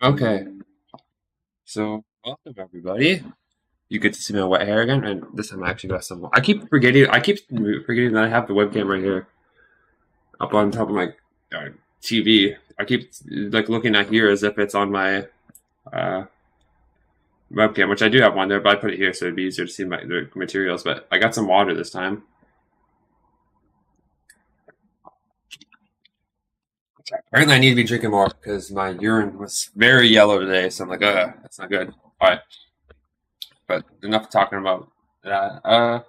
Okay, so welcome everybody. You get to see my wet hair again, and this time I actually got some. I keep forgetting that I have the webcam right here up on top of my TV. I keep like looking at here as if it's on my uh, webcam, which I do have one there, but I put it here so it'd be easier to see the materials. But I got some water this time. Apparently, I need to be drinking more because my urine was very yellow today. So I'm like, that's not good. All right, but enough talking about that.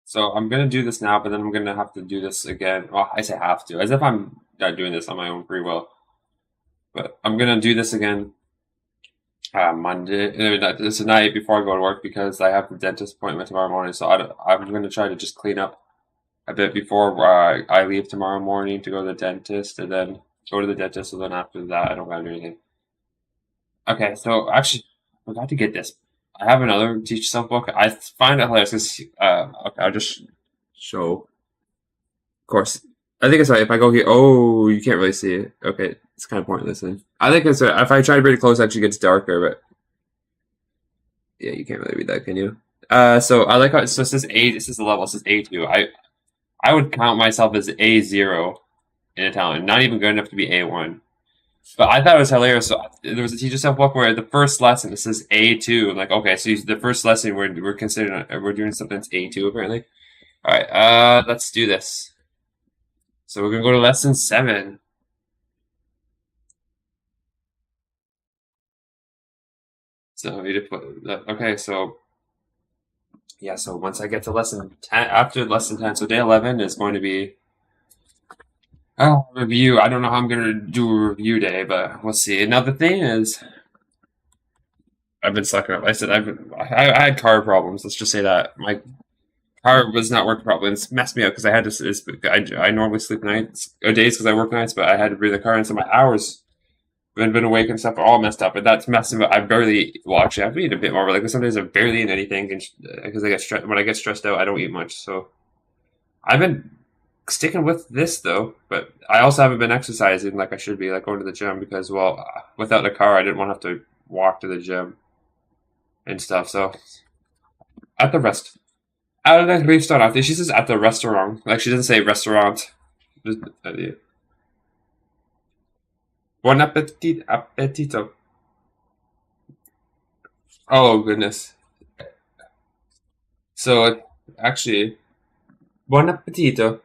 So I'm gonna do this now, but then I'm gonna have to do this again. Well, I say have to, as if I'm not doing this on my own free will. But I'm gonna do this again Monday. This night before I go to work because I have the dentist appointment tomorrow morning. So I'm gonna try to just clean up a bit before I leave tomorrow morning to go to the dentist, and then go to the dentist. So then after that, I don't gotta do anything. Okay, so actually, I forgot to get this. I have another teach yourself book. I find it hilarious. Okay, I'll just show. Of course. I think it's right. If I go here, oh, you can't really see it. Okay, it's kind of pointless then. I think it's if I try to bring it close, it actually gets darker, but yeah, you can't really read that, can you? So I like how so it says A. This is the level. It says A2. I would count myself as A0 in Italian. Not even good enough to be A1. But I thought it was hilarious. So there was a teach yourself book where the first lesson it says A2. I'm like, okay, so the first lesson we're considering we're doing something that's A2 apparently. All right, let's do this. So we're gonna go to lesson 7. So we just put that. Okay, so yeah, so once I get to lesson 10, after lesson 10, so day 11 is going to be review. I don't know how I'm gonna do a review day, but we'll see. Now the thing is, I've been sucking up. I had car problems. Let's just say that my car was not working properly. It's messed me up because I had to. I normally sleep nights or days because I work nights, but I had to bring the car in, so my hours been awake and stuff are all messed up, and that's messing up. I barely, well, actually, I've eaten a bit more, but like some days I barely eat anything because I get stressed. When I get stressed out, I don't eat much. So I've been sticking with this though, but I also haven't been exercising like I should be, like going to the gym because, well, without the car, I didn't want to have to walk to the gym and stuff. So at the rest, at the restaurant, she says at the restaurant, like she doesn't say restaurant. Buon appetito. Oh goodness. So actually, buon appetito.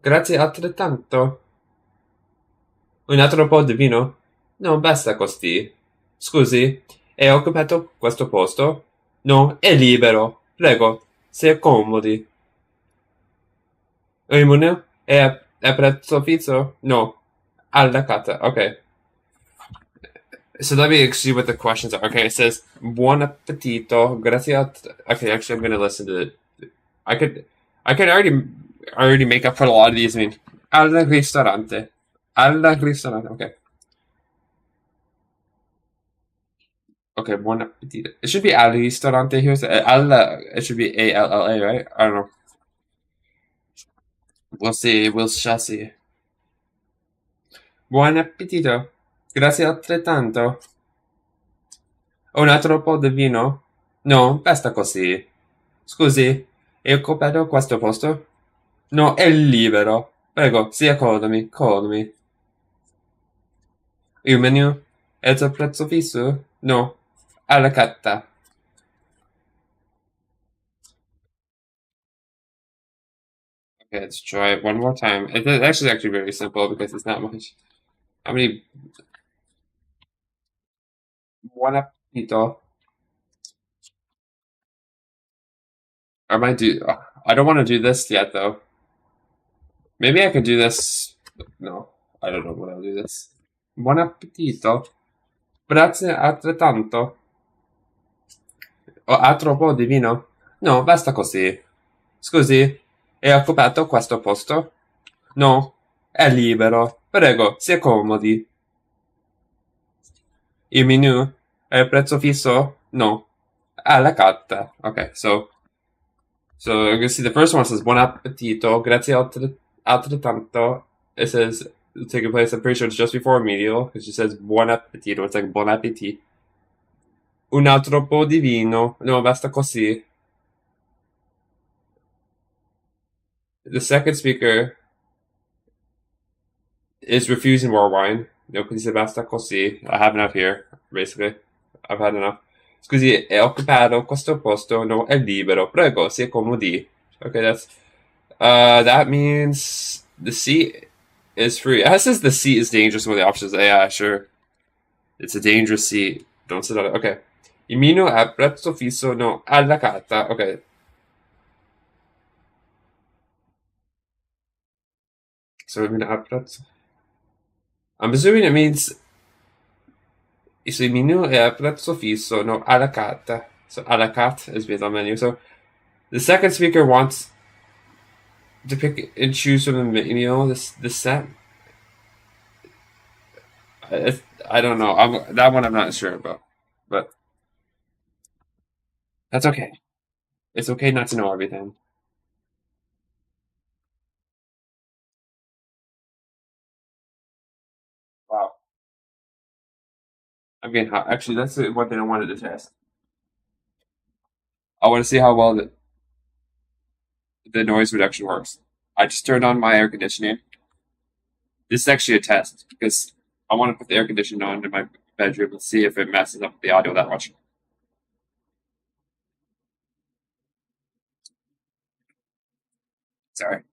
Grazie altrettanto. Un altro po' di vino? No, basta così. Scusi, è occupato questo posto? No, è libero. Prego, si accomodi. Il menù è prezzo fisso? No. Alla carta. Okay. So let me see what the questions are. Okay, it says buon appetito. Grazie. Okay, actually, I'm gonna listen to it. I could, I could already make up for a lot of these. I mean, al ristorante, al ristorante. Okay, okay. Buon appetito. It should be al ristorante here. So al. It should be A-L-L-A, right? I don't know. We'll see. We shall see. Buon appetito. Grazie altrettanto. Un altro po' di vino? No, basta così. Scusi, è occupato questo posto? No, è libero. Prego, si accomodi, accomodi. Il menu? È il prezzo fisso? No, alla carta. Okay, let's try it one more time. It's actually very simple because it's not much. How many? Buon appetito. I might do. I don't want to do this yet though. Maybe I could do this. No, I don't know what I'll do this. Buon appetito. Grazie altrettanto. Ha troppo di vino? No, basta così. Scusi, è occupato questo posto? No, è libero. Prego, si accomodi. Il menu? È il prezzo fisso? No. Alla carta. Okay, so you can see the first one says buon appetito, grazie altrettanto. It says taking place. I'm pretty sure it's just before remedial because she says buon appetito. It's like buon appetit. Un altro po' di vino. No, basta così. The second speaker is refusing more wine. No, because basta così. I have enough here, basically. I've had enough. Scusi, è occupato questo posto? No, è libero. Prego, si accomodi. Okay, that means the seat is free. It says the seat is dangerous. One of the options. Yeah, sure. It's a dangerous seat. Don't sit on it. Okay. Il menu a prezzo fisso, no, alla carta. Okay. So il menu a prezzo. I'm assuming it means il menu è a prezzo fisso, no, alla carta. So a la carte is based on menu. So the second speaker wants to pick and choose from the menu. This set. I don't know. That one I'm not sure about, but that's okay. It's okay not to know everything. Wow, I'm getting hot. Actually, that's one thing I wanted to test. I want to see how well the noise reduction works. I just turned on my air conditioning. This is actually a test because I want to put the air conditioning on in my bedroom and see if it messes up the audio that much. Sorry.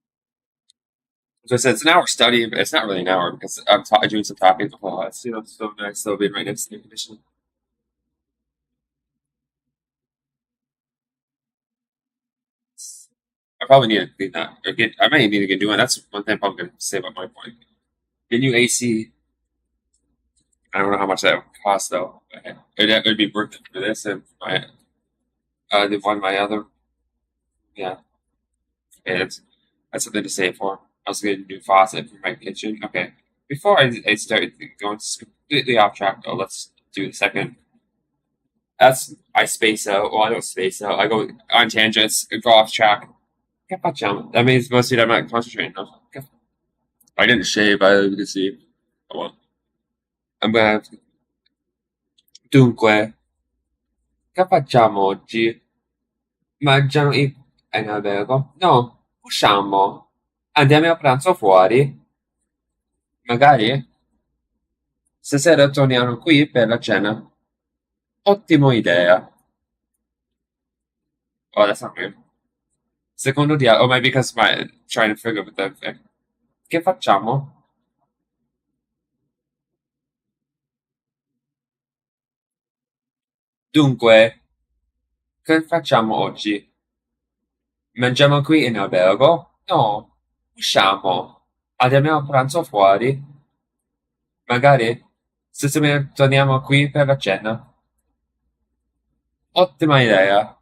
So I said it's an hour study, but it's not really an hour because I'm doing some talking before. It's so nice. So being right next to the air conditioning. I probably need to clean that or get. I might need to get doing. That's one thing I'm probably going to say about my point. The new AC. I don't know how much that would cost though. It'd be worth it for this and my the one my other. Yeah, okay, that's something to save for. I was getting a new faucet for my kitchen. Okay, before I start going completely off track though, let's do the second. That's I space out. Well, I don't space out. I go on tangents, go off track. Che facciamo? That means mostly that I'm not concentrating enough. I didn't shave. I you can see. Oh well. I'm gonna have to. Dunque, che facciamo oggi? Mangiano in albergo? No, usciamo. Andiamo a pranzo fuori? Magari? Stasera torniamo qui per la cena. Ottima idea. Oh, that's not weird. Secondo dia, oh, maybe because my trying to figure out the thing. Che facciamo? Dunque, che facciamo oggi? Mangiamo qui in albergo? No, usciamo. Andiamo a pranzo fuori? Magari? Stasera torniamo qui per la cena. Ottima idea.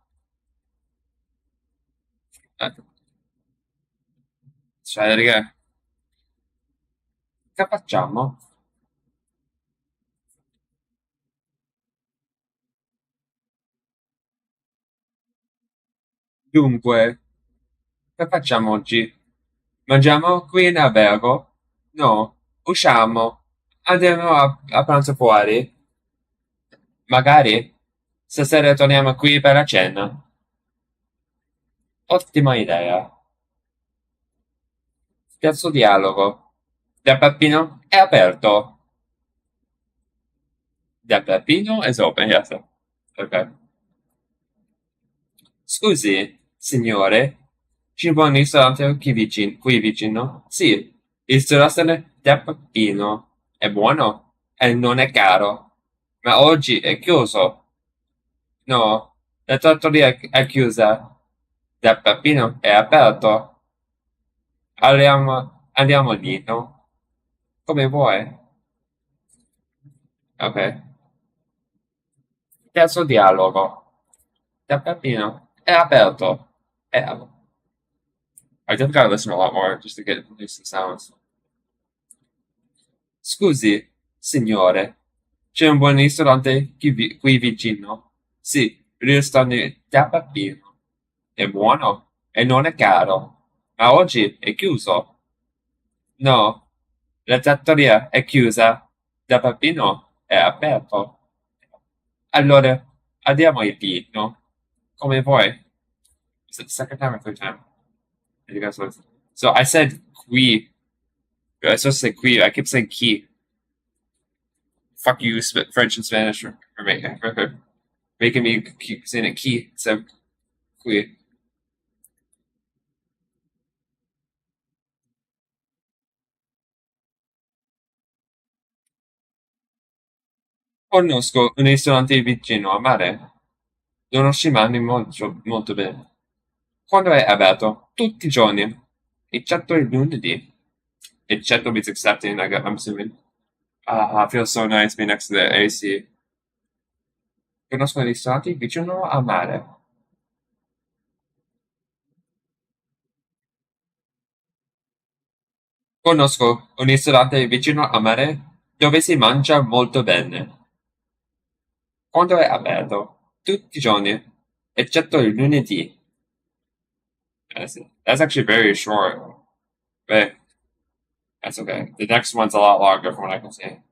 Cioè, raga, che facciamo? Dunque, che facciamo oggi? Mangiamo qui in albergo? No, usciamo. Andiamo a pranzo fuori? Magari? Stasera torniamo qui per la cena. Ottima idea. Terzo dialogo. Del Peppino è aperto. Del Peppino is open, yes. Ok. Scusi, signore, ci vuole un ristorante qui vicino? Sì, il ristorante del Peppino è buono e non è caro, ma oggi è chiuso. No, la trattoria è chiusa. Del Peppino è aperto. Andiamo lì, no? Come vuoi. Ok. Terzo dialogo. Del Peppino è aperto. I definitely gotta listen a lot more just to get used to the sounds. Scusi, signore, c'è un buon ristorante qui vicino? Sì, il ristorante da Peppino. È buono e non è caro, ma oggi è chiuso. No, La trattoria è chiusa. Da bambino è aperto. Allora, andiamo in vino. Come vuoi. Is it the second time or third time? I think that's what it's- So I said qui. I was supposed to say qui. I keep saying key. Fuck you, French and Spanish making me keep saying it key instead of qui. Conosco un ristorante vicino a mare. Non ci mandi molto bene. Quando è aperto? Tutti i giorni. Eccetto il lunedì. Eccetto means accepting, I'm assuming. Ah, it feels so nice being next to the AC. Conosco dei ristoranti vicino al mare. Conosco un ristorante vicino al mare dove si mangia molto bene. Quando è aperto? Tutti i giorni, eccetto il lunedì. That's actually very short, but that's okay. The next one's a lot longer from what I can see.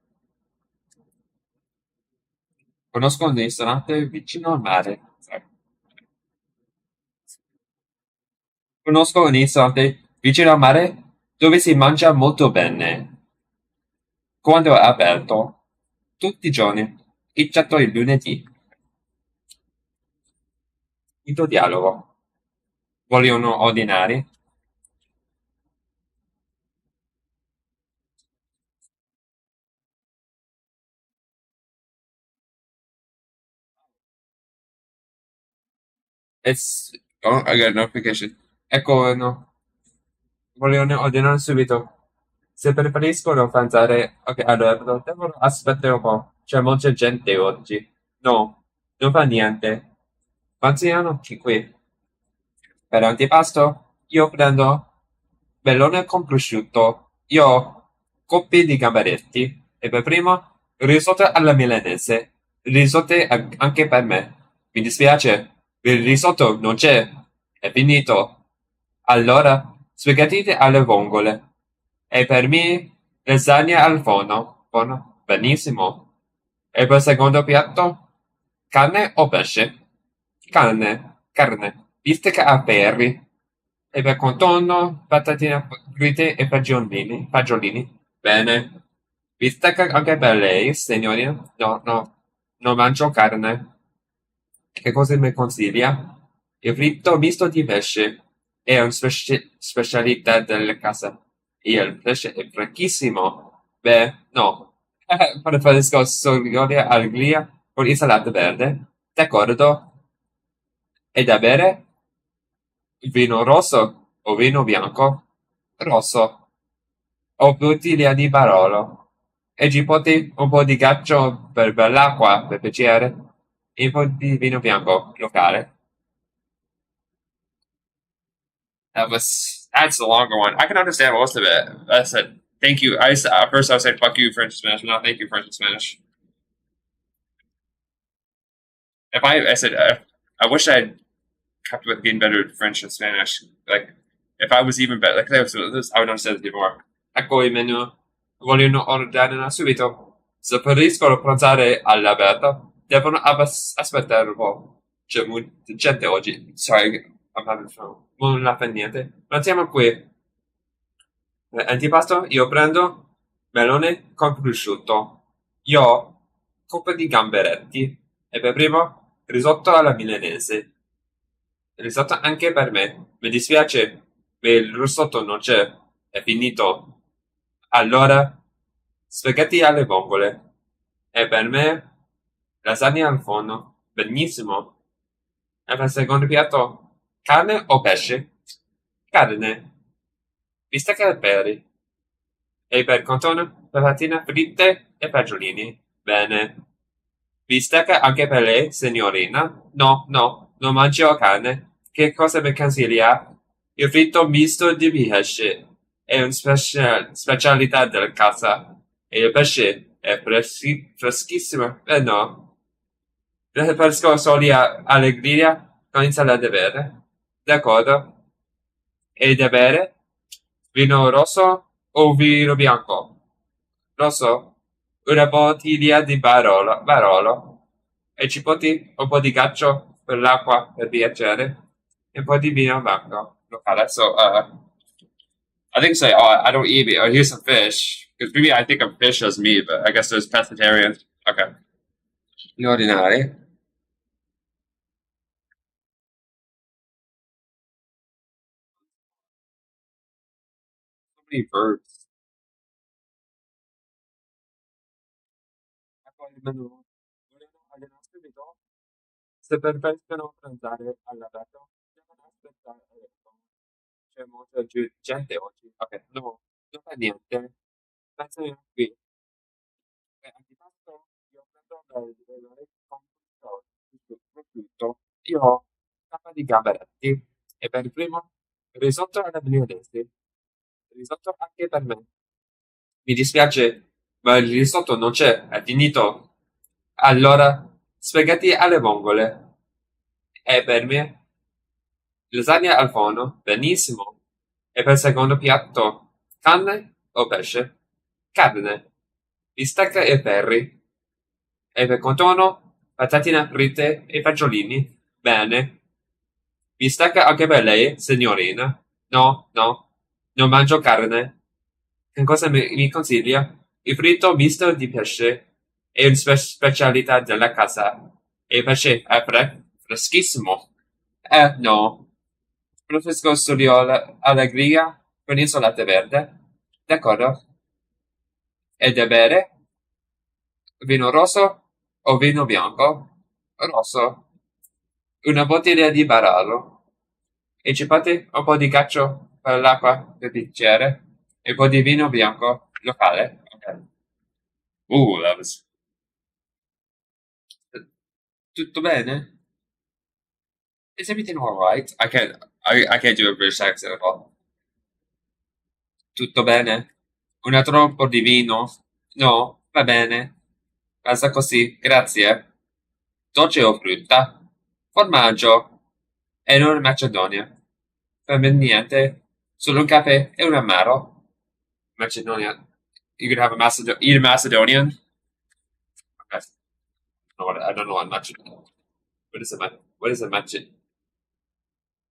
Conosco un ristorante vicino al mare. Sorry. Conosco un ristorante vicino al mare dove si mangia molto bene. Quando è aperto? Tutti i giorni, eccetto il lunedì. Quinto dialogo. Vogliono ordinare? It's... Oh, I got a notification. Ecco, no. Vogliono ordinare subito. Se preferiscono pranzare... Ok, allora, devono aspettare un po'. C'è molta gente oggi. No, non fa niente. Pranziano qui. Per antipasto, io prendo melone con prosciutto. Io coppie di gamberetti. E per primo, risotto alla milanese. Risotto anche per me. Mi dispiace, il risotto non c'è. È finito. Allora, spaghetti alle vongole. E per me, lasagna al forno. Forno? Benissimo. E per il secondo piatto? Carne o pesce? Carne. Bistecca a ferri. E per contorno, patatine fritte e fagiolini. Bene. Bistecca anche per lei, signorina? No, no, non mangio carne. Che cosa mi consiglia? Il fritto misto di pesce è una specialità della casa. E il pesce è freschissimo. Beh, no. Preferisco solo alglia con insalata verde. D'accordo. E da bere? Vino rosso o vino bianco? Rosso. O bottiglia di Barolo. E ci porti un po' di ghiaccio per l'acqua, per piacere? E un po' di vino bianco locale. That's the longer one. I can understand most of it. I said thank you. At first I was saying fuck you French and Spanish, but not thank you French and Spanish. If I said I wish I had kept with getting better at French and Spanish. Like if I was even better, like I would understand it more. Ecco il menu. Vogliono ordinare subito. Se preferiscono pranzare all'aperto, devono aspettare un po'. C'è molta gente oggi. Sorry, I'm having fun. Non fa niente. Pranziamo qui. Antipasto, io prendo melone con prosciutto. Io coppa di gamberetti. E per primo, risotto alla milanese. Risotto anche per me. Mi dispiace, ma il risotto non c'è. È finito. Allora, spaghetti alle vongole. E per me, lasagna al forno. Benissimo. E per il secondo piatto, carne o pesce? Carne. Bistecca e peri. E per contorno, patatine fritte e fagiolini. Bene. Bistecca anche per lei, signorina? No, no, non mangio carne. Che cosa mi consiglia? Il fritto misto di pesce è una specialità della casa. E il pesce è freschissimo. Eh no. Preferisco soli alla griglia con insalata verde. D'accordo. E da bere? Vino rosso o vino bianco? Lo so, una bottiglia di Barolo e ci porti un po' di ghiaccio per l'acqua per piacere e un po' di vino bianco locale. So, I think say, oh, I don't eat meat. Oh, here's some fish. Because maybe I think of fish as meat, but I guess there's pescatarian. Okay. Gli ordinari. So many verbs. Ecco il menù. Vogliono allenarsi di dopo. Se preferiscono pranzare all'aperto, devono aspettare a letto. C'è molta gente oggi. Ok, no, non fa niente. Penso qui. Antipasto, io prendo del con prosciutto. Io ho capa di gamberetti. E per il primo, risotto alla milanese. Risotto anche per me. Mi dispiace, ma il risotto non c'è, è finito. Allora, spaghetti alle vongole. E per me, lasagna al forno, benissimo. E per il secondo piatto, carne o pesce? Carne, bistecca e perri. E per contorno, patatine fritte e fagiolini. Bene. Bistecca anche per lei, signorina? No, no, non mangio carne. Che cosa mi consiglia? Il fritto misto di pesce è una specialità della casa. E il pesce è freschissimo. No. Preferisco studio alla griga con insalata verde. D'accordo. E da bere? Vino rosso o vino bianco? Rosso. Una bottiglia di Barolo. E ci fate un po' di ghiaccio per l'acqua del bicchiere e un po' di vino bianco locale. Ok. That was... Tutto bene? Is everything all right? I can't do a British accent at all. Tutto bene? Una troppo di vino? No? Va bene. Basta così, grazie. Dolce o frutta? Formaggio. E non Macedonia. Per me niente. Solo un caffè e un amaro. Macedonia. You could have a eat a Macedonian. Okay. I don't know what Macedonian. What is a what is a Macedonian?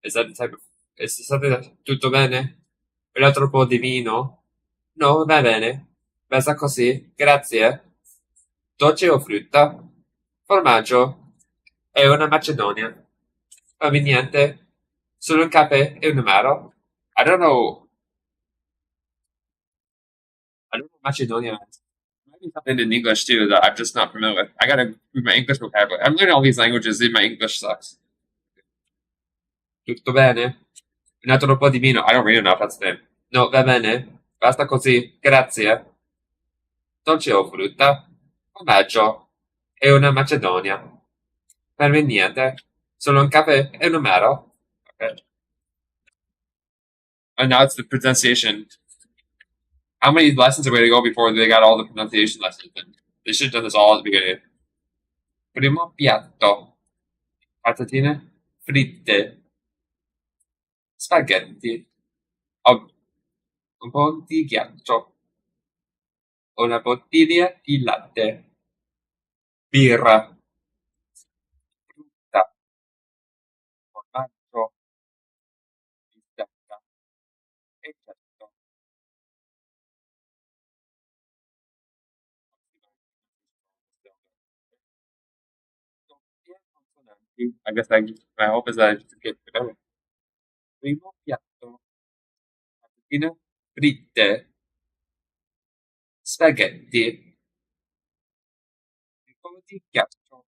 Is that the type of? Is something that tutto bene? Un altro po' di vino? No, va bene. Basta così, grazie. Dolce o frutta? Formaggio e una Macedonia. Niente. Solo un caffè e un amaro. I don't know. I don't know Macedonia. Maybe something in English too that I'm just not familiar with. I gotta improve my English vocabulary. I'm learning all these languages and my English sucks. Tutto bene? Un altro po' di vino. I don't really know if that's the name. No, va bene. Basta così. Grazie. Dolce o frutta? Formaggio e una Macedonia. Per me niente. Solo un caffè e un numero. Okay. And now it's the pronunciation. How many lessons are we to go before they got all the pronunciation lessons? They should have done this all at the beginning. Primo piatto. Patatine fritte. Spaghetti. Oh, un po' di ghiaccio. Una bottiglia di latte. Birra. Frutta. Formaggio. Bistecca. E certo. I guess my hope is that I just get better. Primo piatto. Patatine fritte. Spaghetti. Un po' di ghiaccio.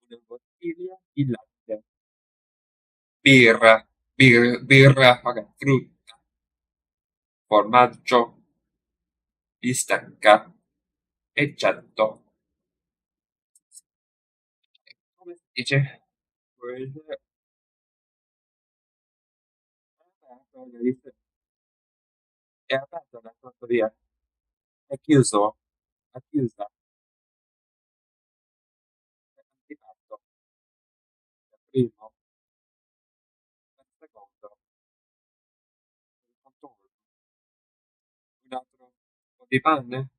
Una bottiglia di latte. Birra. Birra. Ok. Frutta. Formaggio. Bistecca. E certo. Come si dice? Where is it? È aperta la trattoria. È chiuso. È chiusa. È antipasto. È primo. È secondo. È contorno. Un altro po' di panne.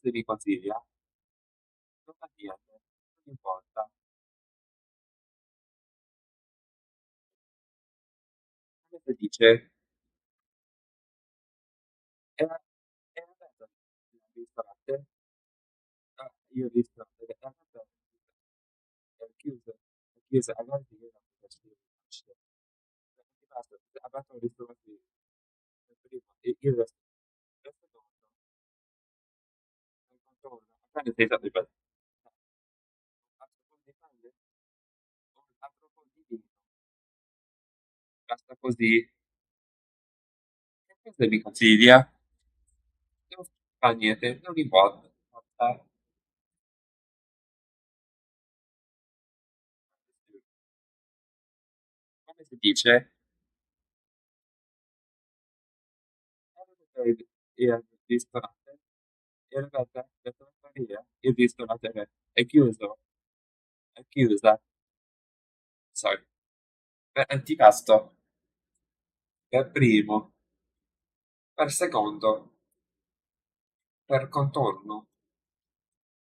cosa mi consiglia? Non fa niente, non importa. Come si dice? Era aperto il ristorante? Ah, io il ristorante, era aperto, era chiuso, è chiuso, allora io non posso uscire. Perché basta, ha aperto il ristorante prima, e il resto no, non controllo. Appena sei stato ripeto. Altro po' di pane? Un altro po' di vino? Basta così? Che cosa mi consiglia? Non fa niente, non importa. Basta. Come si dice? Il ristorante, in realtà la trattoria, il ristorante è chiuso, è chiusa. Sorry. Per antipasto, per primo, per secondo, per contorno,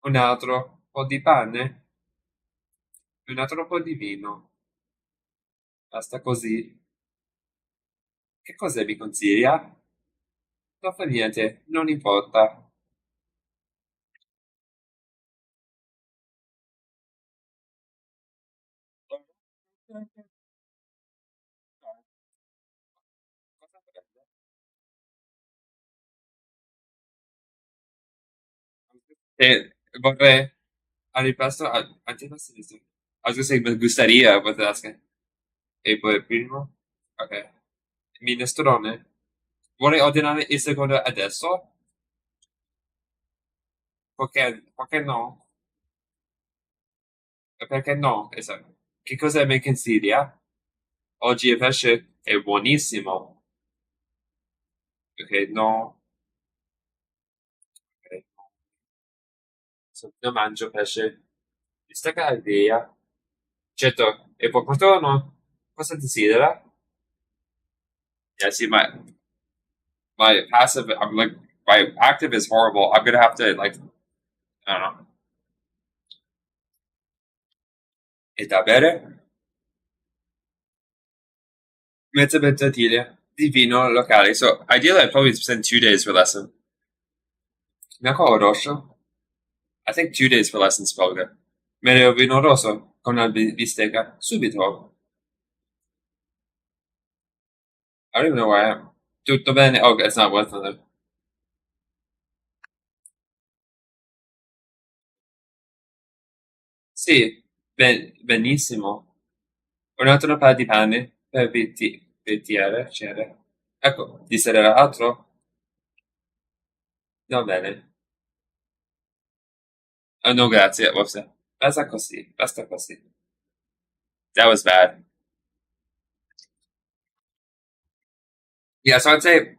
un altro po' di pane, un altro po' di vino. Basta così. Che cosa mi consiglia? Non fa niente, non importa. Cosa prende? Vorrei antipasto, antipasto di I was gonna say me gustaría, but that's asking. E poi primo? Ok. Minestrone? Vorrei ordinare il secondo adesso? Perché no? Perché no? Esatto. Che cosa mi consiglia? Oggi il pesce è buonissimo. Ok, no. Ok, no. Non mangio pesce. Questa che è l'idea. Certo, e per quanto no? Cosa desidera? Yeah, see, my passive, I'm like, my active is horrible. I'm gonna have to, like, I don't know. E da bere? Mezza benzatile di vino locale. So, ideally, I'd probably spend 2 days for lesson. Nako rosso? I think 2 days for lessons is probably good. Meglio vino rosso con la bistecca. Subito. I don't even know where I am. Tutto bene? Oh, it's not worth it. Sì, benissimo. Un altro paio di pane per bicchiere, cere. Ecco, desidera altro? Va bene. Oh, no, grazie. Whoops. Basta così, basta così. That was bad. Yeah, so I say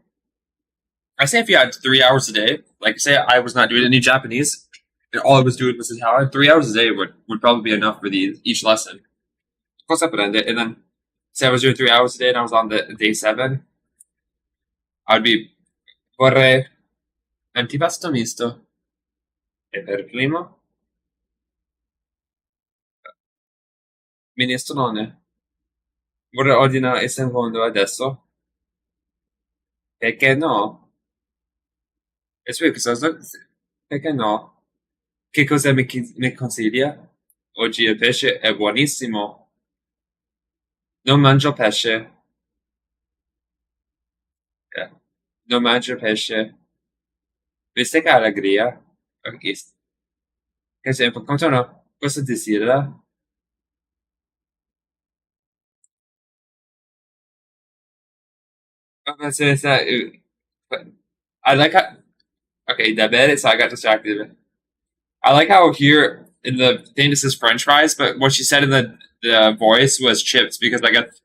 if you had 3 hours a day, like say I was not doing any Japanese, and all I was doing was Italian, 3 hours a day would probably be enough for each lesson. Cosa prende? And then say I was doing 3 hours a day and I was on the day seven, I'd be vorrei antipasto misto. E per primo, minestrone. Vorrei ordinare il secondo adesso. Perché no? It's weird because I was looking. Perché no? Che cosa mi consiglia? Oggi il pesce è buonissimo. Non mangio pesce. Eh, Non mangio pesce. Viste che allegria? Ok. Che esempio, contorno, cosa desidera? I like how. Okay, that bad, so I got distracted. I like how here in the thing this is French fries, but what she said in the voice was chips because I guess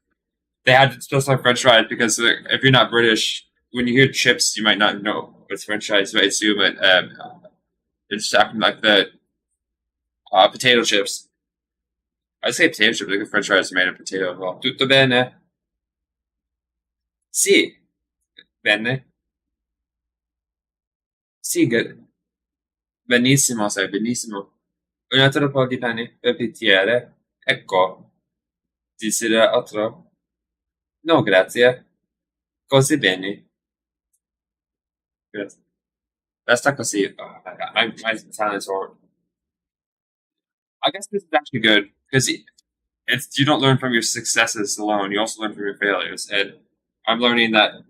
they had to specify French fries because if you're not British, when you hear chips, you might not know what's French fries. So I assume it's acting like the potato chips. I say potato chips because French fries are made of potato as well. Tutto bene? Sì, bene. Sì, good. Benissimo, sai, benissimo. Un altro po' di pane per bicchiere. Ecco, desidera altro? No, grazie. Così bene. Grazie. Resta così. My Italian's horrible. I guess this is actually good because it's you don't learn from your successes alone. You also learn from your failures. And I'm learning that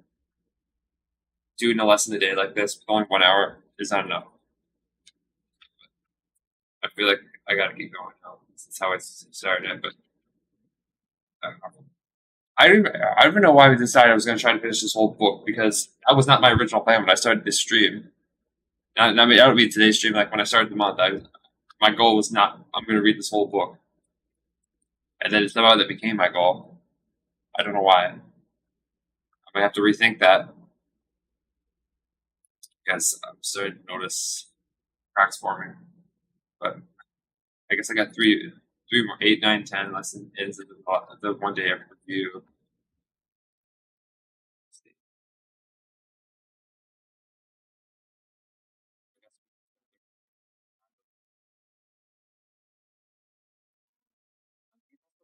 doing a lesson a day like this with only 1 hour is not enough. I feel like I gotta keep going now. That's how I started it. But I don't even know why we decided I was going to try to finish this whole book because that was not my original plan when I started this stream. I mean, I don't mean today's stream. Like when I started the month, my goal was not I'm going to read this whole book, and then somehow that became my goal. I don't know why. I might have to rethink that because I'm starting to notice cracks forming. But I guess I got three more, 8, 9, 10 lesson ends of the 1 day review.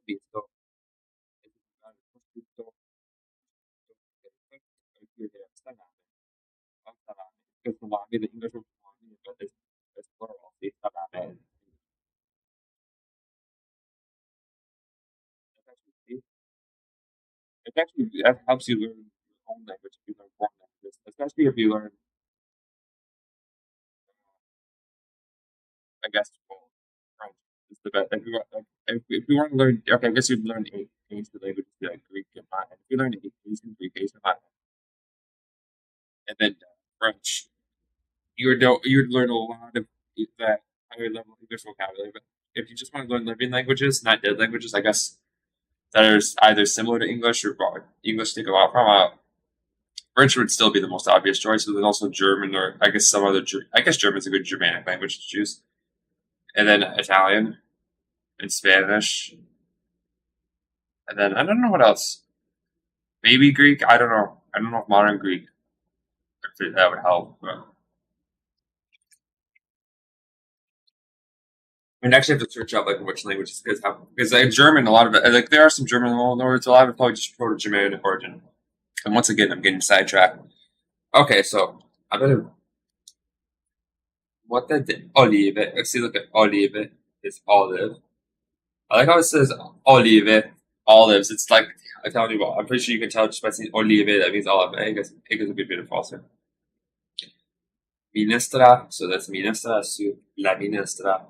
Visto tutto because the English was but it's plural. It actually that helps you learn your own language if you learn foreign languages, especially if you learn, I guess, well, French is the best. If you want to learn, okay, I guess you'd learn eight ancient languages like Greek and Latin. If you learn eight ancient Greek, ancient Latin, and then French, you'd learn a lot of that higher level English vocabulary. But if you just want to learn living languages, not dead languages, I guess that are either similar to English or English to go out from. French would still be the most obvious choice, but there's also German or I guess some other. I guess German's a good Germanic language to choose, and then Italian and Spanish, and then I don't know what else. Maybe Greek. I don't know. I don't know if modern Greek if that would help. But I actually have to search out like which languages because like German, a lot of it like there are some German words. A lot of it probably just Proto-Germanic origin. And once again, I'm getting sidetracked. Okay, so I'm gonna what the olive. Let's see. Look at olive. It's olive. I like how it says olive, olives. It's like I tell you what. I'm pretty sure you can tell just by seeing olive that means olive. I guess a bit of false. Minestra. So that's minestra. Soup. La minestra.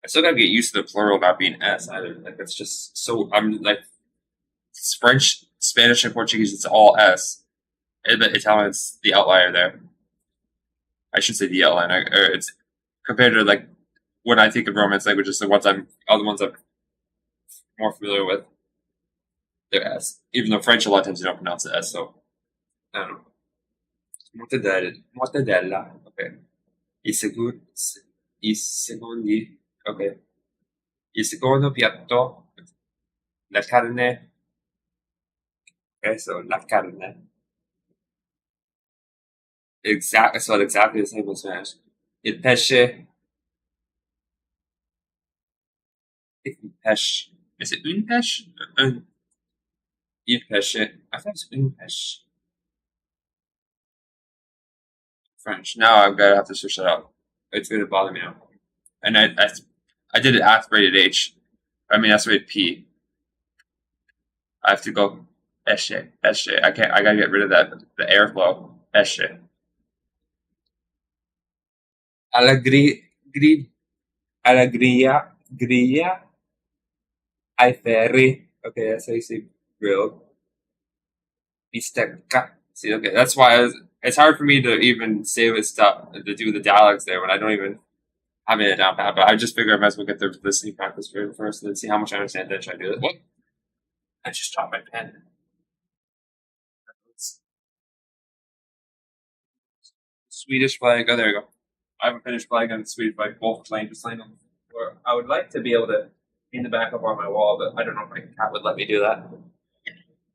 I still gotta get used to the plural not being s either. Like it's just so I'm like it's French, Spanish, and Portuguese. It's all s. And the Italian's the outlier there. I should say the outlier. Or it's compared to like when I think of Romance languages, the ones I'm more familiar with, they're s. Even though French a lot of times you don't pronounce it s. So I don't know. Mortadella. Mortadella. Okay. I secondi. I secondi. Ok. Il secondo piatto, la carne, so la carne, exactly the same in Spanish. Il pesce, il pesce. Is it un pesce? Il pesce. I thought it was un pesce. French. Now I'm gonna have to switch that out. It's gonna bother me now. And I did it aspirated H. I mean aspirated P. I have to go esce, esce. I can't. I gotta get rid of that. The airflow. Esce. Alla alla grilla, ai ferri. Okay, that's how you say grilled. Bistecca. See, okay, that's why it's hard for me to even say with stuff to do the dialects there when I don't even have it down pat. But I just figure I might as well get the listening practice first and then see how much I understand. Then try to do it. What? I just dropped my pen. Swedish flag. Oh, there you go. I have a Finnish flag and a Swedish flag, both plain, just laying on the floor. I would like to be able to paint the back up on my wall, but I don't know if my cat would let me do that.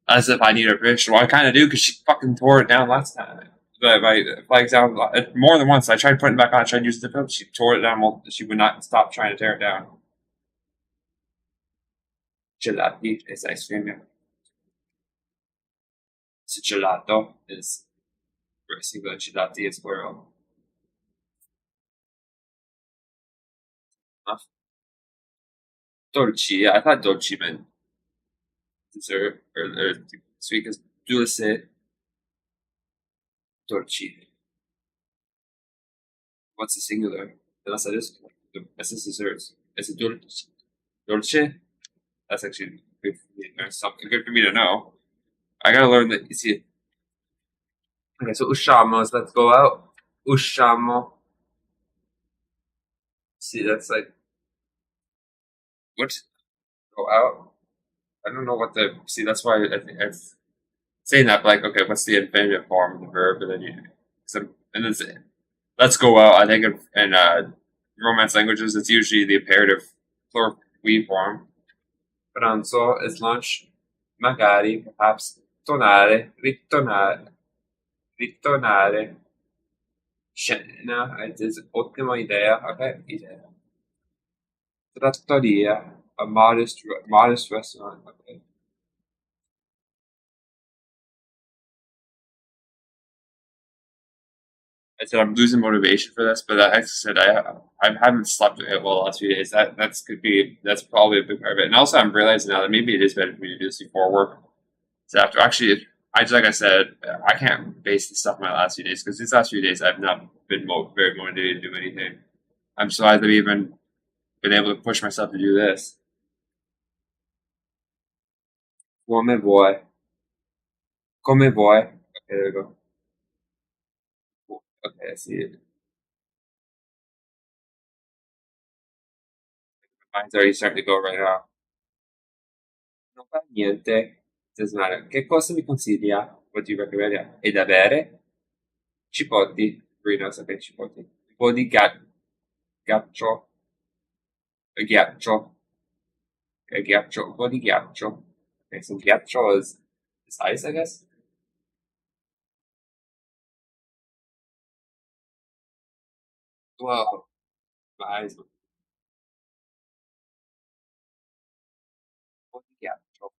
As if I need a picture. Well, I kind of do because she fucking tore it down last time. But by example, more than once, I tried putting it back on. I tried using the film. She tore it down. Well, she would not stop trying to tear it down. Gelati is ice cream. Yeah. So gelato is singular. Gelati is plural. Huh? Dolci. I thought dolci meant dessert or sweet because dulce, dolci. What's the singular? Unless that is this is desserts. Is it dulce? Dolce? That's actually good for me. Or something good for me to know. I gotta learn that. You see, okay, so usciamo is let's go out. Usciamo. See, that's like what? Go out. I don't know what the see. That's why I think I've saying that. But like, okay, what's the infinitive form of the verb? And then you, and then let's go out. I think in Romance languages, it's usually the imperative plural we form. Pranzo is lunch. Magari, perhaps, tornare, ritornare, ritornare. Scena, it is ottima idea. Okay, idea. Trattoria, a modest restaurant. Okay. I said I'm losing motivation for this, but like I said I haven't slept well the last few days. That's probably a big part of it. And also I'm realizing now that maybe it is better for me to do this before work. So after actually, I just like I said, I can't base this stuff on my last few days because these last few days I've not been very motivated to do anything. I'm surprised I've even been able to push myself to do this. Come vuoi? Come vuoi? Okay, there we go. Okay, I see it. Mine's already starting to go right now. Non fa niente. Doesn't matter. Che cosa mi consiglia? What do you recommend? Yeah. E da bere? Cipotti. Reno, okay, cipotti. Un po' di ghiaccio. Ghiaccio. Ghiaccio. Un po' di ghiaccio. Okay, so ghiaccio is ice, I guess. Well, my eyes. Un po' di ghiaccio.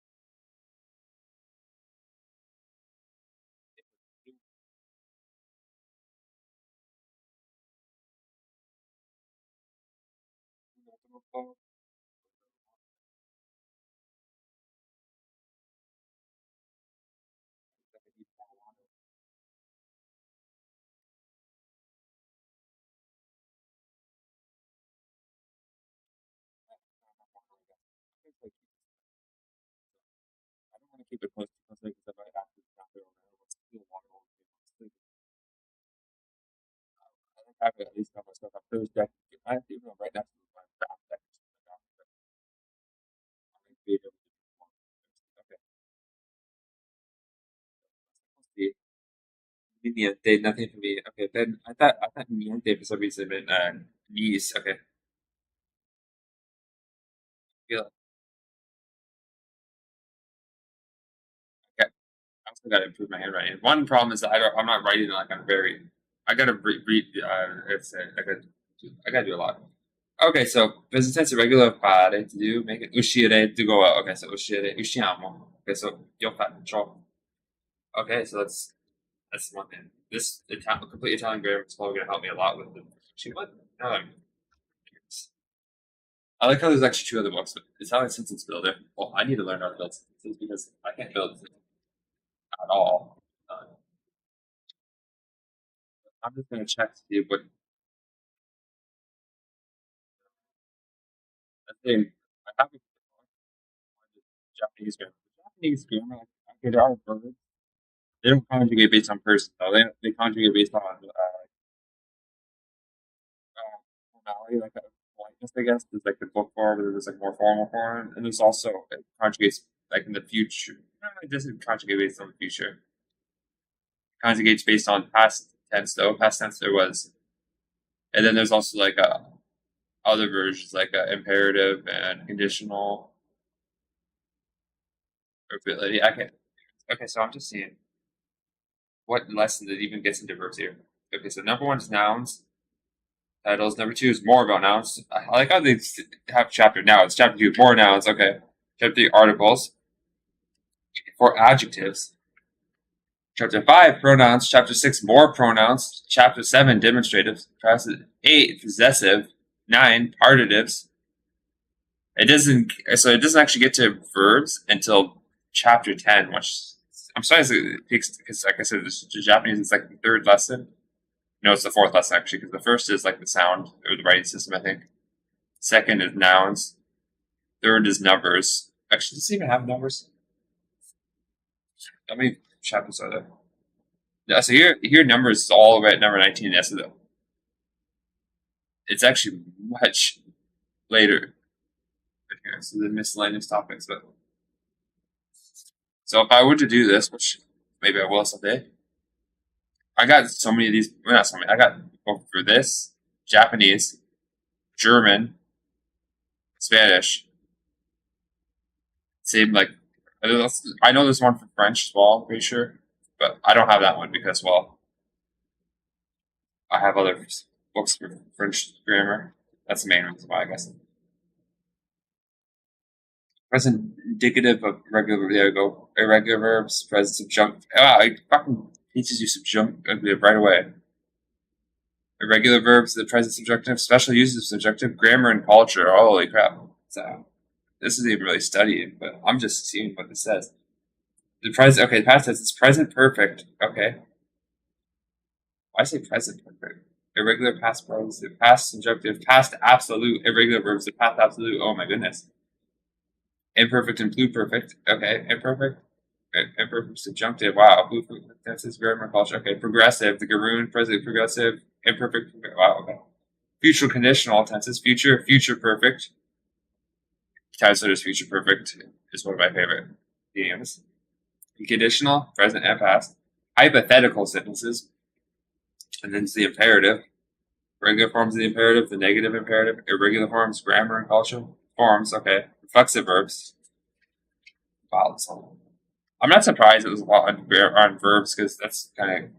Un po'. I don't want to keep it close because like if I have to drop it over, let's do a water over here. I don't have it at least on my stuff. I'm Thursday. I have to even right next to my back deck. I'm gonna be able to do one. Okay. See, niente, nothing for me. Okay, then I thought niente for some reason meant knees. Okay. Feel okay. I also gotta improve my handwriting. One problem is that I'm not writing like I'm very. I gotta read. It's I gotta do a lot. Okay, so present tense irregular fare to do, make it uscire to go out. Okay, so uscire, usciamo. Okay, so io faccio. Okay, so that's one thing. This Italian, complete Italian grammar is probably gonna help me a lot with the what? Now that I'm curious. I like how there's actually two other books. Italian sentence builder. Well, I need to learn how to build sentences because I can't build at all. I'm just gonna check to see what I think. I have a Japanese grammar. Japanese grammar, like, okay, there are verbs. They don't conjugate based on person though. They conjugate based on formality, like a politeness, I guess. There's like the book form, and there's like more formal form, and there's also it conjugates like in the future. No, it doesn't conjugate based on the future. It conjugates based on past tense though. Past tense there was, and then there's also like other versions like imperative and conditional or ability. I can Okay, so I'm just seeing. what lesson that even gets into verbs here? Okay, so number one is nouns, titles. Number two is more about nouns. I like how they have chapter now. It's chapter two, more nouns. Okay. Chapter three, articles. Four, adjectives. Chapter 5, pronouns. Chapter 6, more pronouns. Chapter 7, demonstratives. Chapter 8, possessive. 9, partitives. It doesn't actually get to verbs until chapter 10, which I'm sorry it takes, because like I said, this Japanese is like the third lesson. No, it's the fourth lesson actually, because the first is like the sound or the writing system, I think. Second is nouns. Third is numbers. Actually, does it even have numbers? How many chapters are there? Yeah, so here numbers is all the way at number 19. Yes, it's actually much later. Okay, so the miscellaneous topics. But so if I were to do this, which maybe I will someday, I got so many of these. Well, not so many. I got for this Japanese, German, Spanish. Same like I know there's one for French as well. I'm pretty sure, but I don't have that one because I have other books for French grammar. That's the main reason why I guess. Present indicative of regular. There we go. Irregular verbs. Present subjunctive. Ah, it fucking teaches you subjunctive right away. Irregular verbs. The present subjunctive. Special uses of subjunctive. Grammar and culture. Holy crap! So this isn't even really studying, but I'm just seeing what this says. The present. Okay, past tense. It's present perfect. Okay. Why say present perfect? Irregular past participle, past subjunctive, past absolute, irregular verbs, the past absolute. Oh my goodness. Imperfect and pluperfect. Okay, imperfect. Imperfect subjunctive. Wow, pluperfect tenses, grammar, culture. Okay, progressive. The Garoon, present progressive, imperfect. Wow. Okay. Future conditional tenses. Future perfect. Title future perfect is one of my favorite idioms. Conditional, present and past. Hypothetical sentences, and then it's the imperative. Regular forms of the imperative, the negative imperative, irregular forms, grammar and culture. Forms, okay. Reflexive verbs. Wow, that's a lot. I'm not surprised it was a lot on verbs because that's kind of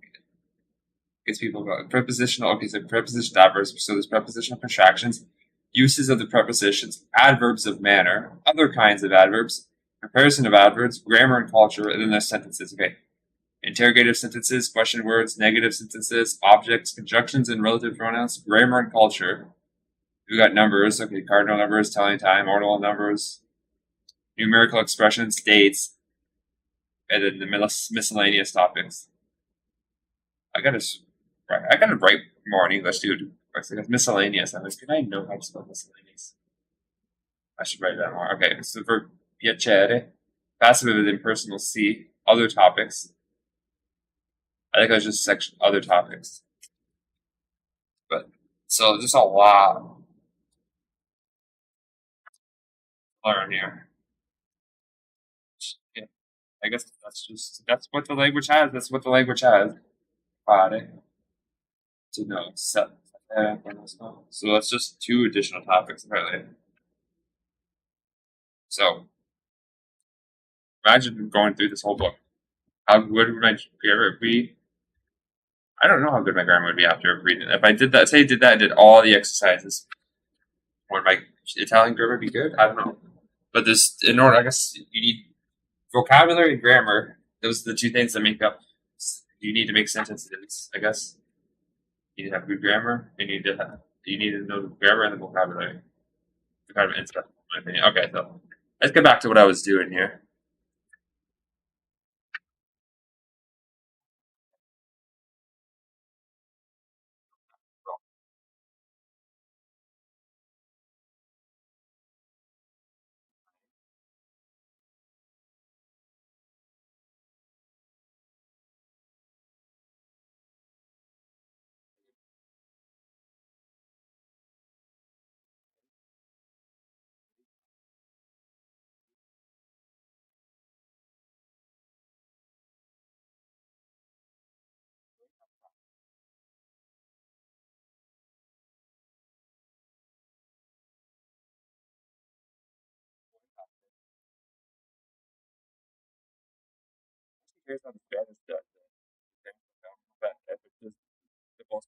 gets people going. Prepositional, okay, so prepositional adverbs. So there's prepositional contractions, uses of the prepositions, adverbs of manner, other kinds of adverbs, comparison of adverbs, grammar and culture, and then there's sentences. Okay. Interrogative sentences, question words, negative sentences, objects, conjunctions and relative pronouns, grammar and culture. We got numbers, okay, cardinal numbers, telling time, ordinal numbers, numerical expressions, dates, and then the miscellaneous topics. I gotta write more in English, dude. Miscellaneous. I'm like, can I know how to spell miscellaneous? I should write that more. Okay, so for piacere, passive with impersonal C, other topics. I think I was just section other topics. But so there's a lot to learn here. Yeah, I guess that's what the language has. That's what the language has. Pare to know. So that's just two additional topics apparently. So imagine going through this whole book. How good would my grammar be? I don't know how good my grammar would be after reading it. If I did that, say I did that and did all the exercises, would my Italian grammar be good? I don't know. But this, in order, I guess you need vocabulary and grammar. Those are the two things that make up. You need to make sentences. I guess you need to have good grammar. You need to know the grammar and the vocabulary. Kind of in my opinion. Okay, so let's get back to what I was doing here. Here's how the grammar is done. So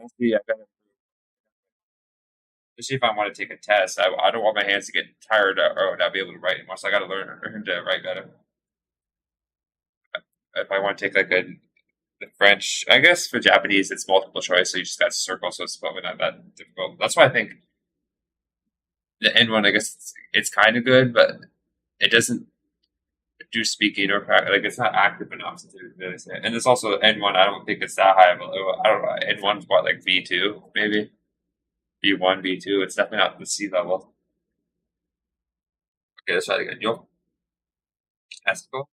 messy. I gotta especially if I want to take a test. I don't want my hands to get tired or not be able to write anymore. So I got to learn to write better. If I want to take like a the French, I guess for Japanese it's multiple choice, so you just got to circle, so it's probably not that difficult. That's why I think the N one, I guess it's kind of good, but it doesn't do speaking or like it's not active enough to really say. And it's also N one. I don't think it's that high of a level. I don't know. N one's what like V2 maybe V1 V2. It's definitely not the C level. Okay, let's try it again. Yo, Esco.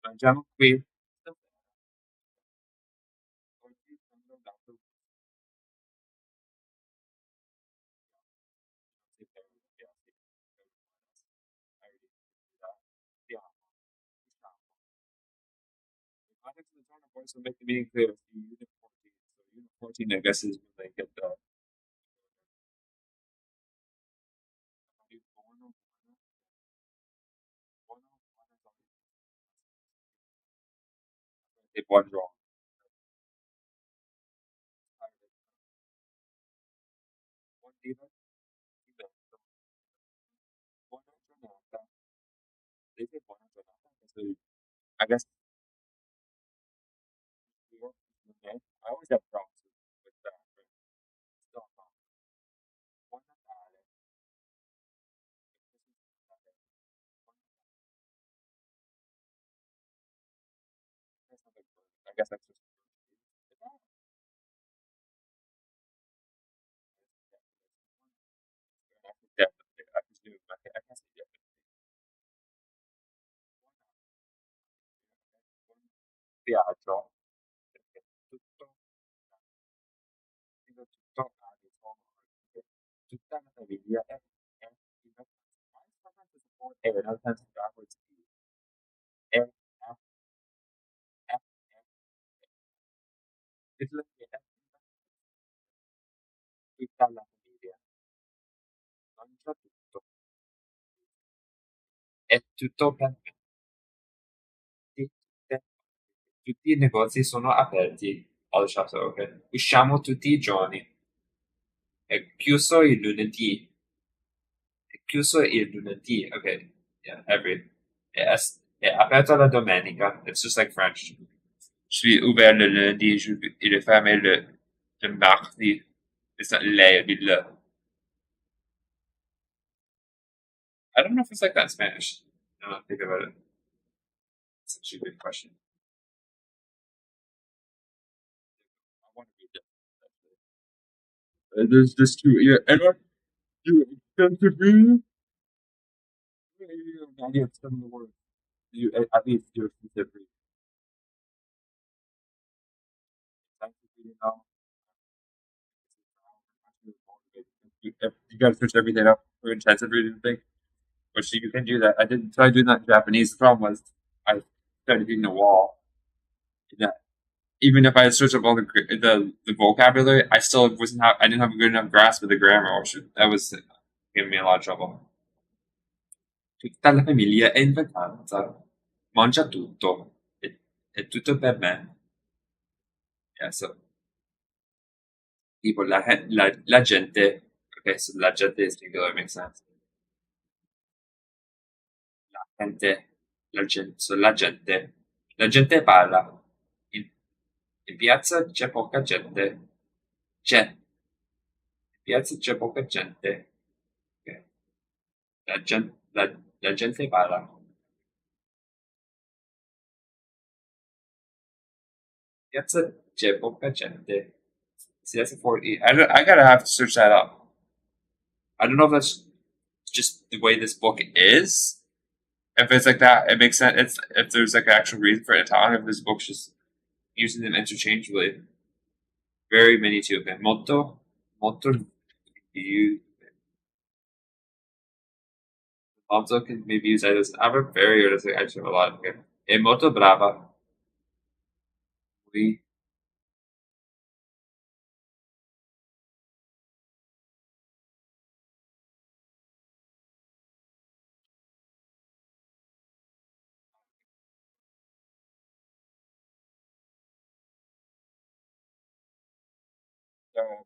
Mangiamo qui. So make the meaning clear. Unit 14. So unit 14, I guess, is when they get the they one wrong. One diva, diva. One giornata. They did one giornata. So I guess okay. I always have problems with that, but still a problem. One Natale. That's not like I guess that's just definitely. I presume. I can't say definitely. tutta la famiglia è in vacanza. Why is sometimes it's a forward A and other times it's backwards B? F, F, F, F. It's literally F tutta la famiglia. Mangia tutto. È tutto per me. Tutti i negozi sono aperti. Ho lasciato, ok. Usciamo tutti i giorni. È chiuso il lunedì. È chiuso il lunedì. Ok. Yeah, every. È aperto la domenica. It's just like French. Je suis ouvert le lundi. Il est fermé le mardi. It's not le, but le. I don't know if it's like that in Spanish. I don't think about it. It's a stupid question. I want to read that. There's just two. Yeah, and what you extensively. I get some of the words. You at least do extensively. Extensively, you know. If you gotta switch everything up for intensive reading thing, which you can do that. I didn't try doing that in Japanese. The problem was I started hitting the wall. That even if I had switched up all the vocabulary, I still wasn't I didn't have a good enough grasp of the grammar. That was giving me a lot of trouble. Tutta la famiglia è in vacanza. Mangia tutto. È tutto per me. Yeah, so tipo la gente. Okay, so la gente is singular, makes sense. La gente, so la gente. La gente parla. In, in piazza c'è poca gente. In piazza c'è poca gente. Ok. La gente parla. In piazza c'è poca gente. See, that's a 4E. I gotta have to search that up. I don't know if that's just the way this book is. If it's like that, it makes sense. If there's like an actual reason for it in Italian, if this book's just using them interchangeably. Very many too. Okay. Molto you molto can maybe use either as an adverb, very, or as an adjective a lot. Okay. È molto brava. We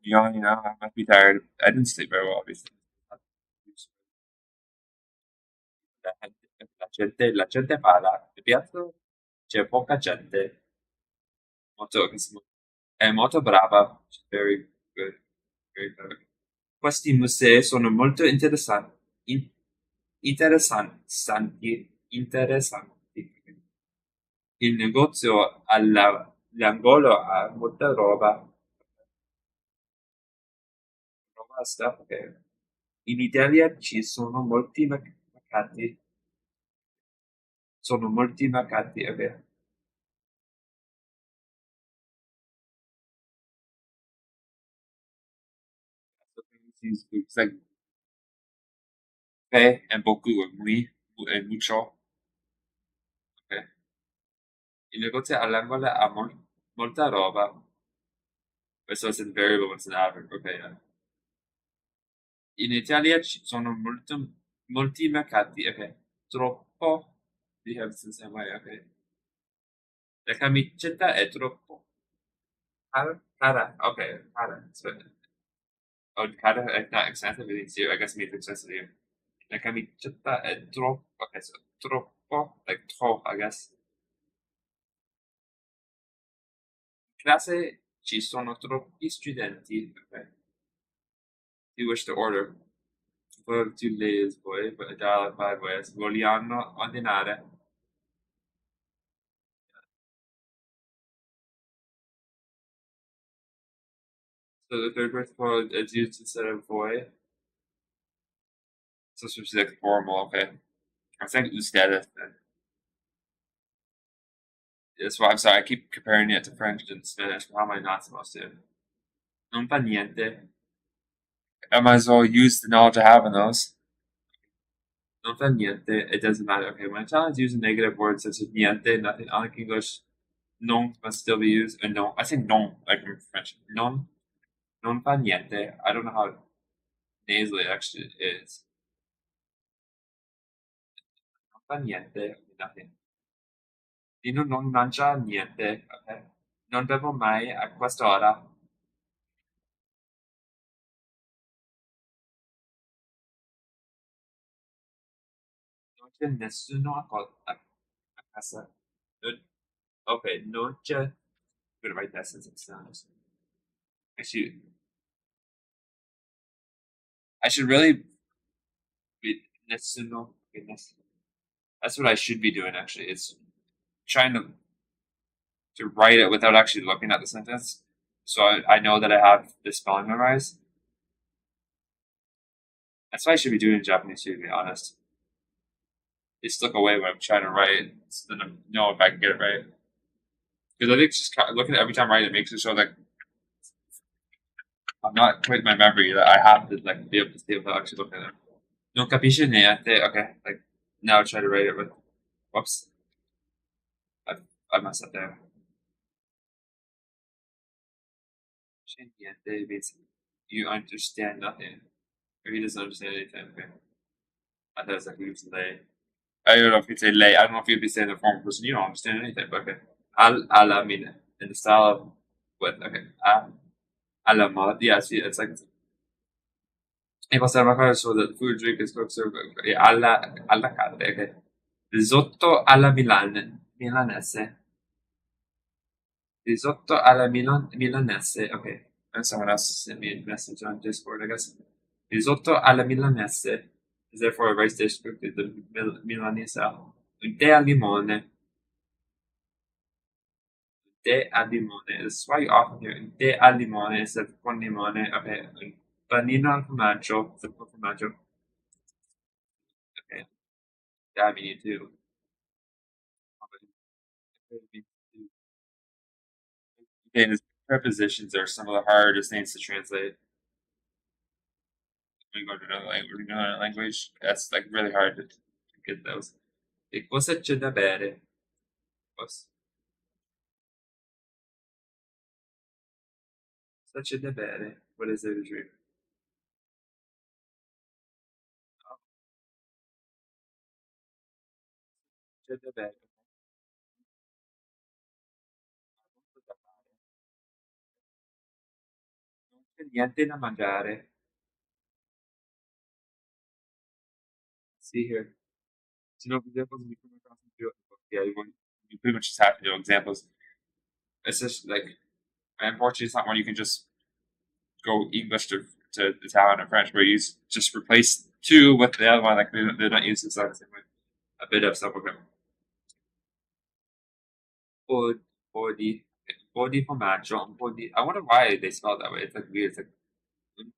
yawning now. I must be tired. I didn't sleep very well, obviously. La gente parla. Mi piace. C'è poca gente. Molto, è molto brava. She's very good. Very good. Questi musei sono molto interessanti. Interessanti. Il negozio all'angolo ha molta roba stuff, ok. In Italia ci sono molti mercati. Sono molti mercati, ok. It's like fe and beaucoup, and mucho, ok. Il negozio all'angolo ha molta roba. Questo è il variable, it's an adverb, ok. Yeah. In Italia ci sono molti mercati, ok. Troppo, we have the same way, ok. La camicetta è troppo cara, ok, cara. So, oh, cara è not expensive, it means I guess it means expensive here. La camicetta è troppo, ok, so troppo, like trop, I guess. In classe ci sono troppi studenti, ok. You wish to order. For 2 days, boy, but $1.05 vogliano ordinare. So the third person for is used instead of boy. So it's just like formal, okay. I'm saying instead. That's why I'm sorry, I keep comparing it to French and Spanish. How am I not supposed to? Non fa niente. I might as well use the knowledge I have in those. Non fa niente, it doesn't matter. Okay, when a child is using negative words such as niente, nothing, unlike English, non must still be used, and non, I say non, like in French. Non fa niente. I don't know how nasally it actually is. Non fa niente, nothing. Nino non mangia niente, okay? Non bevo mai a quest'ora. Non c'è nessuno a casa. Okay, non c'è. I'm gonna write that sentence down. I should, I should really be nessuno. Okay, that's what I should be doing actually. It's trying to write it without actually looking at the sentence. So I know that I have the spelling memorized. That's what I should be doing in Japanese too, to be honest. Just look away when I'm trying to write, so then I know if I can get it right. Because I think just looking at every time I write it makes it so that I'm not quite my memory that I have to like be able to see if I actually look at it. Non capisce niente. Okay, like now I try to write it with. Whoops, I, I messed up there. Capisce niente means you understand nothing, or he doesn't understand anything. Okay, I thought it was like we used lay. I don't know if you'd say lay. I don't know if you'd be saying the form person. You don't understand anything, but okay. Alla mean in the style of with okay. Alla mod. Yeah, see, it's like e possiamo fare solo del food drink alla carne, ok. Risotto alla milanese. Risotto alla milanese, ok. And someone else sent me a message on Discord, I guess. Risotto alla milanese is therefore a rice dish cooked with the Milanese. Un tè al limone. Tè al limone. This is why you often hear un tè al limone instead of con limone. Okay. Un panino al formaggio. The formaggio. Okay. That we need to. Okay, and prepositions are some of the hardest things to translate when you go to another language. That's like really hard to get those. E cosa c'è da bere? Cosa c'è da bere? What is there to drink? Oh, c'è da bere. Molto da fare. Non c'è niente da mangiare. See here. Do you know examples when you come across them? Yeah, you pretty much just have to do examples. It's just like, unfortunately, it's not one you can just go English to Italian or French, where you just replace two with the other one. Like they're not used exactly the same way. A bit of stuff. Okay. Po, po di formaggio, un po' di. I wonder why they spell it that way. It's like weird. It's like un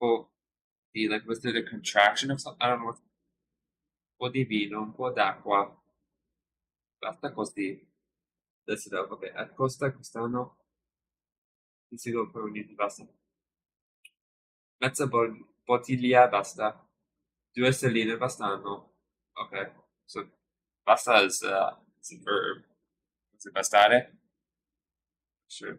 po' di. Like was it a contraction of something? I don't know. Po di vino, un po' d'acqua. Basta così. That's it up. Okay. At costa costano. Il siglo per uniti basta. Mezza bottiglia basta. Due stelline bastano. Okay. So basta is a verb. Is it bastare? Sure.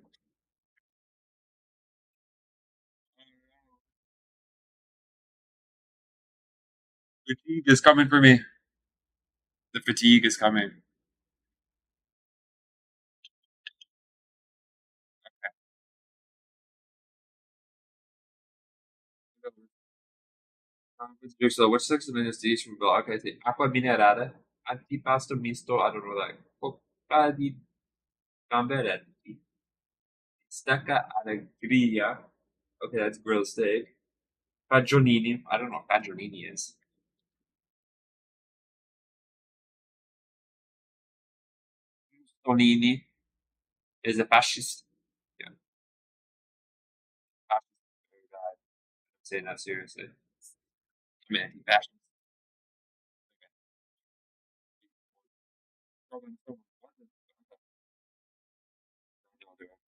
Fatigue is coming for me. The fatigue is coming. So which 6 minutes to each from Bill? Okay, so acqua minerale, antipasto misto, I don't know that. Coppa di gamberetti, stecca alla griglia. Okay, that's grilled steak. Fagiolini, I don't know what fagiolini is. Mussolini is a fascist. Yeah, fascist. I'm saying that seriously. I mean, anti-fascist.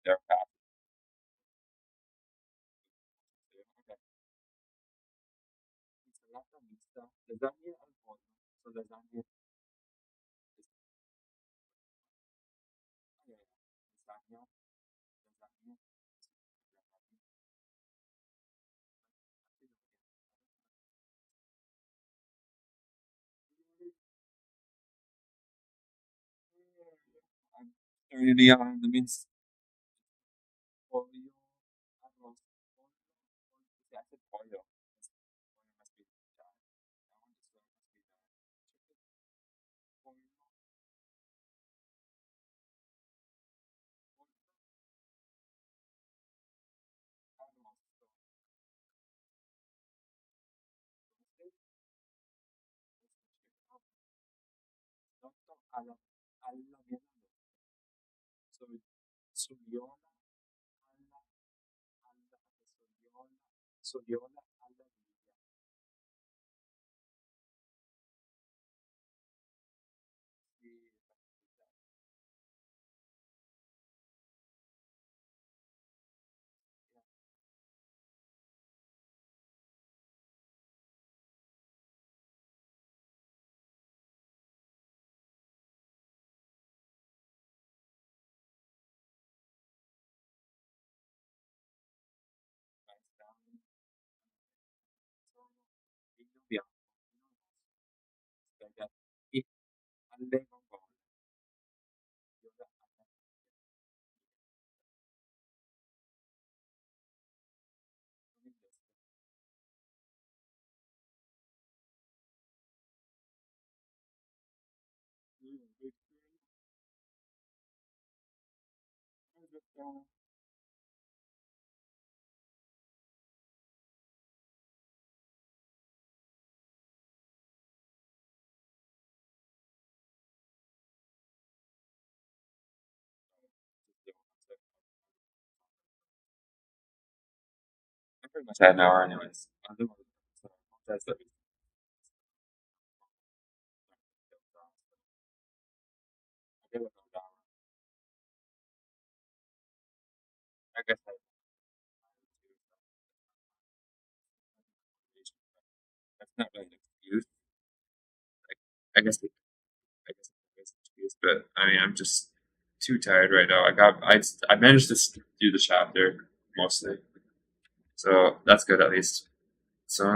They're fascist. Really, that means pollo, arroz, pollo, pollo. I said pollo. Pollo must be that. I want this one must be that. Chicken, pollo, pollo, arroz, roasted, chicken, risotto alla vietnamese. So Soliola alla Soliola Soliola alla griglia. Sì, rice down, vino bianco, vino rosso, spaghetti alle vongole, Soliola alla griglia. I pretty much had an hour anyways. I don't know. That's the I get another hour. I guess that's not really an excuse. Like, I guess I guess it's an excuse, but I mean, I'm just too tired right now. I managed to do the chapter mostly, so that's good at least. So